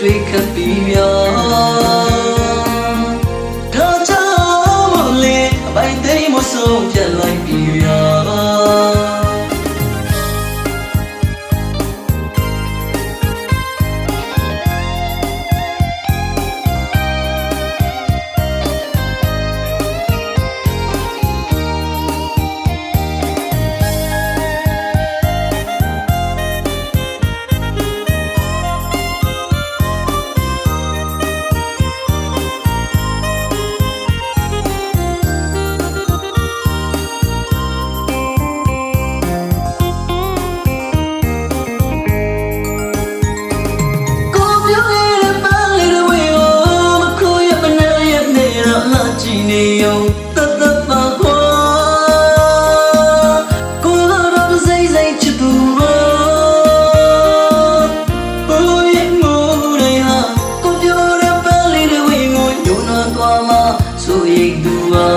တွေ့ခပ်ပြီးမြောထားချမလေးအပိုင်သိမ်းမဆုံးပြတ်လိုက်ပြီးမြောနေုံတတ်ပါဟောကိုလာတော့စိတ်စိတ်ချစ်သူဘိုးရဲ့မိုးတွေဟာကိုပြောတဲ့ပန်းလေးတွေဝင်ကိုညှို့နှွမ်းသွားမှဆိုရင်သူဟာ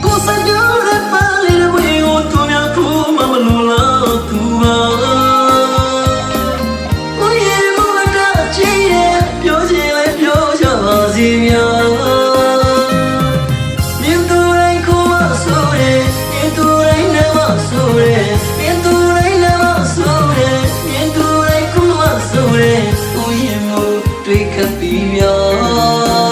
ကိုစကြတဲ့ပန်းလေးတွေဝင်ကိုသူများတွေ့ခပ်ပြီးမြော